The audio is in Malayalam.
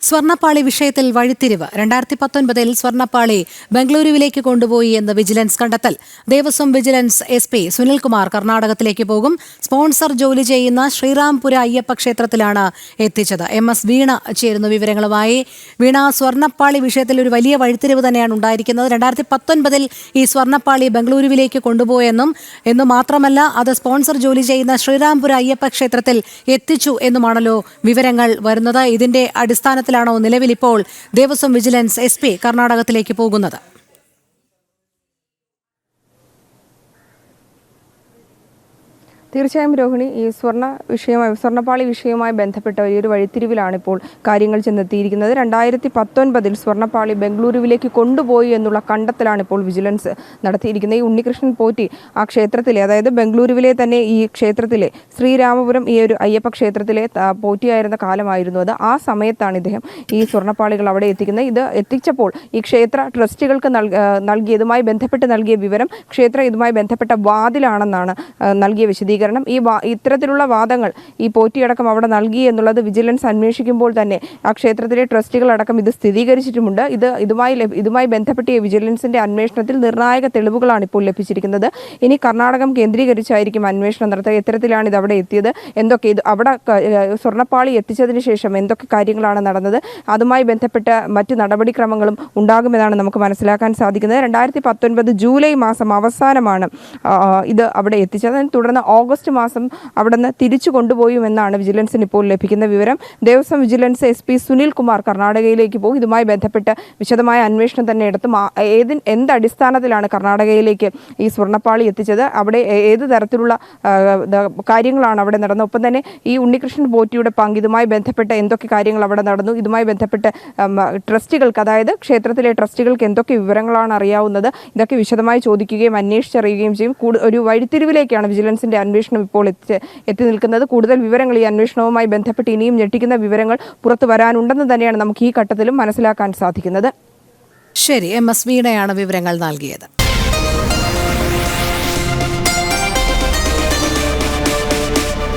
സ്വർണ്ണപ്പാളി വിഷയത്തിൽ വഴിത്തിരിവ് 2019 സ്വർണ്ണപ്പാളി ബംഗളൂരുവിലേക്ക് കൊണ്ടുപോയി എന്ന് വിജിലൻസ് കണ്ടെത്തൽ. ദേവസ്വം വിജിലൻസ് SP സുനിൽകുമാർ കർണാടകത്തിലേക്ക് പോകും. സ്പോൺസർ ജോലി ചെയ്യുന്ന ശ്രീറാംപുര അയ്യപ്പ ക്ഷേത്രത്തിലാണ് എത്തിച്ചത്. MS വീണ ചേരുന്നു വിവരങ്ങളുമായി. വീണ, സ്വർണ്ണപ്പാളി വിഷയത്തിൽ ഒരു വലിയ വഴിത്തിരിവ് തന്നെയാണ് ഉണ്ടായിരിക്കുന്നത്. 2019 ഈ സ്വർണ്ണപ്പാളി ബംഗളൂരുവിലേക്ക് കൊണ്ടുപോയെന്നും മാത്രമല്ല അത് സ്പോൺസർ ജോലി ചെയ്യുന്ന ശ്രീറാംപുര അയ്യപ്പ ക്ഷേത്രത്തിൽ എത്തിച്ചു എന്നുമാണല്ലോ വിവരങ്ങൾ വരുന്നത്. ഇതിന്റെ അടിസ്ഥാനത്തിലാണോ നിലവിൽ ഇപ്പോൾ ദേവസ്വം വിജിലൻസ് SP കർണാടകത്തിലേക്ക് പോകുന്നത്? തീർച്ചയായും രോഹിണി, ഈ സ്വർണ്ണപ്പാളി വിഷയവുമായി ബന്ധപ്പെട്ട വലിയൊരു വഴിത്തിരിവിലാണ് ഇപ്പോൾ കാര്യങ്ങൾ ചെന്നെത്തിയിരിക്കുന്നത്. 2019 സ്വർണ്ണപ്പാളി ബംഗളൂരുവിലേക്ക് കൊണ്ടുപോയി എന്നുള്ള കണ്ടെത്തലാണ് ഇപ്പോൾ വിജിലൻസ് നടത്തിയിരിക്കുന്നത്. ഈ ഉണ്ണികൃഷ്ണൻ പോറ്റി ആ ക്ഷേത്രത്തിലെ, അതായത് ബംഗളൂരുവിലെ തന്നെ ഈ ക്ഷേത്രത്തിലെ ശ്രീരാമപുരം ഈ ഒരു അയ്യപ്പ ക്ഷേത്രത്തിലെ പോറ്റിയായിരുന്ന കാലമായിരുന്നു അത്. ആ സമയത്താണ് ഇദ്ദേഹം ഈ സ്വർണ്ണപ്പാളികൾ അവിടെ എത്തിക്കുന്നത്. ഇത് എത്തിച്ചപ്പോൾ ഈ ക്ഷേത്ര ട്രസ്റ്റികൾക്ക് നൽകിയതുമായി ബന്ധപ്പെട്ട് നൽകിയ വിവരം ക്ഷേത്രം ഇതുമായി ബന്ധപ്പെട്ട വാതിലാണെന്നാണ് നൽകിയ വിശദീകരണം. ഇത്തരത്തിലുള്ള വാദങ്ങൾ ഈ പോറ്റിയടക്കം അവിടെ നൽകി എന്നുള്ളത് വിജിലൻസ് അന്വേഷിക്കുമ്പോൾ തന്നെ ആ ക്ഷേത്രത്തിലെ ട്രസ്റ്റികളടക്കം ഇത് സ്ഥിരീകരിച്ചിട്ടുമുണ്ട്. ഇതുമായി ബന്ധപ്പെട്ട വിജിലൻസിന്റെ അന്വേഷണത്തിൽ നിർണായക തെളിവുകളാണ് ഇപ്പോൾ ലഭിച്ചിരിക്കുന്നത്. ഇനി കർണാടകം കേന്ദ്രീകരിച്ചായിരിക്കും അന്വേഷണം നടത്തുക. എത്തരത്തിലാണ് ഇത് അവിടെ എത്തിയത്, എന്തൊക്കെ അവിടെ സ്വർണ്ണപ്പാളി എത്തിച്ചതിന് ശേഷം എന്തൊക്കെ കാര്യങ്ങളാണ് നടന്നത്, അതുമായി ബന്ധപ്പെട്ട മറ്റ് നടപടിക്രമങ്ങളും ഉണ്ടാകുമെന്നാണ് നമുക്ക് മനസ്സിലാക്കാൻ സാധിക്കുന്നത്. 2019 ജൂലൈ മാസം അവസാനമാണ് ഇത് അവിടെ എത്തിച്ചത്. തുടർന്ന് ഓഗസ്റ്റ് മാസം അവിടെ നിന്ന് തിരിച്ചു കൊണ്ടുപോയുമെന്നാണ് വിജിലൻസിന് ഇപ്പോൾ ലഭിക്കുന്ന വിവരം. ദേവസ്വം വിജിലൻസ് SP സുനിൽകുമാർ കർണാടകയിലേക്ക് പോകും. ഇതുമായി ബന്ധപ്പെട്ട് വിശദമായ അന്വേഷണം തന്നെ എടുത്തും എന്ത് അടിസ്ഥാനത്തിലാണ് കർണാടകയിലേക്ക് ഈ സ്വർണ്ണപ്പാളി എത്തിച്ചത്, അവിടെ ഏത് തരത്തിലുള്ള കാര്യങ്ങളാണ് അവിടെ നടന്നത്, ഒപ്പം തന്നെ ഈ ഉണ്ണികൃഷ്ണൻ പോറ്റിയുടെ പങ്ക്, ഇതുമായി ബന്ധപ്പെട്ട് എന്തൊക്കെ കാര്യങ്ങൾ അവിടെ നടന്നു, ഇതുമായി ബന്ധപ്പെട്ട് ട്രസ്റ്റികൾക്ക്, അതായത് ക്ഷേത്രത്തിലെ ട്രസ്റ്റികൾക്ക് എന്തൊക്കെ വിവരങ്ങളാണ് അറിയാവുന്നത്, ഇതൊക്കെ വിശദമായി ചോദിക്കുകയും അന്വേഷിച്ചറിയുകയും ചെയ്യും. ഒരു വഴിത്തിരിവിലേക്കാണ് വിജിലൻസിന്റെ അന്വേഷണം ഇപ്പോൾ എത്തി നിൽക്കുന്നത്. കൂടുതൽ വിവരങ്ങൾ ഈ അന്വേഷണവുമായി ബന്ധപ്പെട്ട് ഇനിയും ഞെട്ടിക്കുന്ന വിവരങ്ങൾ പുറത്തു വരാനുണ്ടെന്ന് തന്നെയാണ് നമുക്ക് ഈ ഘട്ടത്തിലും മനസ്സിലാക്കാൻ സാധിക്കുന്നത്. ശരി, MS വീണയാണ് വിവരങ്ങൾ നൽകിയത്.